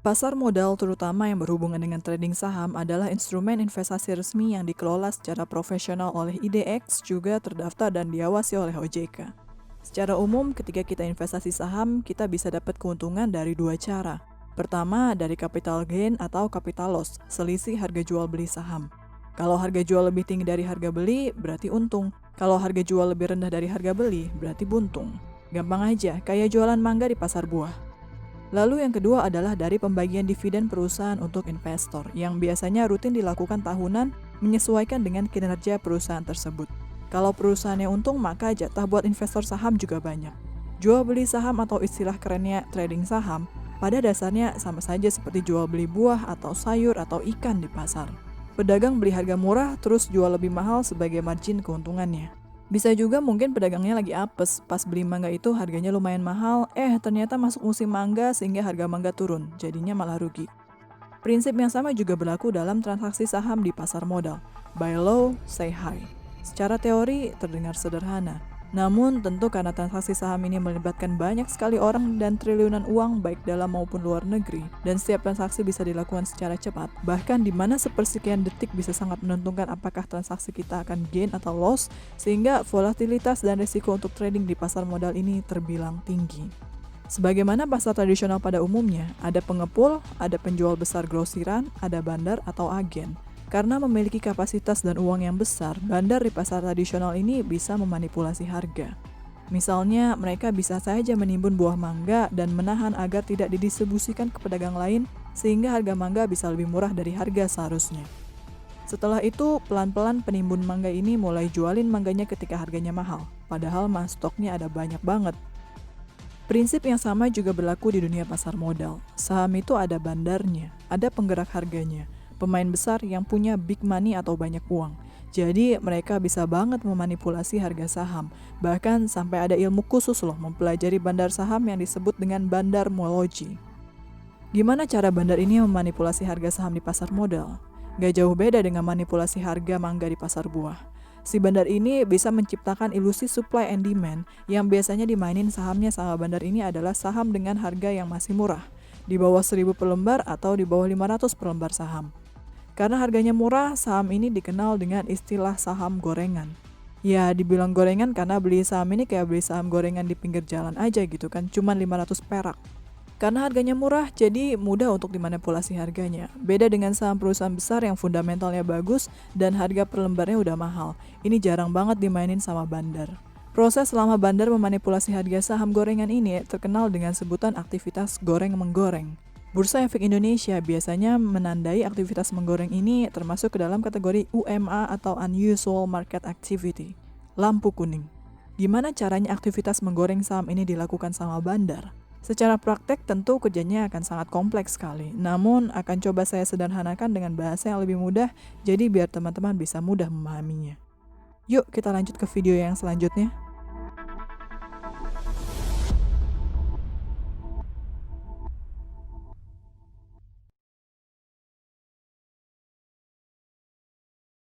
Pasar modal terutama yang berhubungan dengan trading saham adalah instrumen investasi resmi yang dikelola secara profesional oleh IDX, juga terdaftar dan diawasi oleh OJK. Secara umum, ketika kita investasi saham, kita bisa dapat keuntungan dari dua cara. Pertama, dari capital gain atau capital loss, selisih harga jual beli saham. Kalau harga jual lebih tinggi dari harga beli, berarti untung. Kalau harga jual lebih rendah dari harga beli, berarti buntung. Gampang aja, kayak jualan mangga di pasar buah. Lalu yang kedua adalah dari pembagian dividen perusahaan untuk investor, yang biasanya rutin dilakukan tahunan menyesuaikan dengan kinerja perusahaan tersebut. Kalau perusahaannya untung, maka jatah buat investor saham juga banyak. Jual beli saham atau istilah kerennya trading saham, pada dasarnya sama saja seperti jual beli buah atau sayur atau ikan di pasar. Pedagang beli harga murah terus jual lebih mahal sebagai margin keuntungannya. Bisa juga mungkin pedagangnya lagi apes, pas beli mangga itu harganya lumayan mahal, ternyata masuk musim mangga sehingga harga mangga turun, jadinya malah rugi. Prinsip yang sama juga berlaku dalam transaksi saham di pasar modal. Buy low, say high. Secara teori terdengar sederhana, namun tentu karena transaksi saham ini melibatkan banyak sekali orang dan triliunan uang baik dalam maupun luar negeri, dan setiap transaksi bisa dilakukan secara cepat, bahkan di mana sepersekian detik bisa sangat menentukan apakah transaksi kita akan gain atau loss, sehingga volatilitas dan risiko untuk trading di pasar modal ini terbilang tinggi. Sebagaimana pasar tradisional pada umumnya, ada pengepul, ada penjual besar grosiran, ada bandar atau agen. Karena memiliki kapasitas dan uang yang besar, bandar di pasar tradisional ini bisa memanipulasi harga. Misalnya, mereka bisa saja menimbun buah mangga dan menahan agar tidak didistribusikan ke pedagang lain, sehingga harga mangga bisa lebih murah dari harga seharusnya. Setelah itu, pelan-pelan penimbun mangga ini mulai jualin mangganya ketika harganya mahal, padahal stoknya ada banyak banget. Prinsip yang sama juga berlaku di dunia pasar modal. Saham itu ada bandarnya, ada penggerak harganya, pemain besar yang punya big money atau banyak uang. Jadi mereka bisa banget memanipulasi harga saham. Bahkan sampai ada ilmu khusus loh mempelajari bandar saham yang disebut dengan bandarmologi. Gimana cara bandar ini memanipulasi harga saham di pasar modal? Gak jauh beda dengan manipulasi harga mangga di pasar buah. Si bandar ini bisa menciptakan ilusi supply and demand yang biasanya dimainin sahamnya sama bandar ini adalah saham dengan harga yang masih murah, di bawah 1000 per lembar atau di bawah 500 per lembar saham. Karena harganya murah, saham ini dikenal dengan istilah saham gorengan. Ya, dibilang gorengan karena beli saham ini kayak beli saham gorengan di pinggir jalan aja gitu kan, cuma 500 perak. Karena harganya murah, jadi mudah untuk dimanipulasi harganya. Beda dengan saham perusahaan besar yang fundamentalnya bagus dan harga per lembarnya udah mahal. Ini jarang banget dimainin sama bandar. Proses selama bandar memanipulasi harga saham gorengan ini terkenal dengan sebutan aktivitas goreng-menggoreng. Bursa Efek Indonesia biasanya menandai aktivitas menggoreng ini termasuk ke dalam kategori UMA atau Unusual Market Activity, lampu kuning. Gimana caranya aktivitas menggoreng saham ini dilakukan sama bandar? Secara praktek tentu kerjanya akan sangat kompleks sekali, namun akan coba saya sederhanakan dengan bahasa yang lebih mudah, jadi biar teman-teman bisa mudah memahaminya. Yuk kita lanjut ke video yang selanjutnya.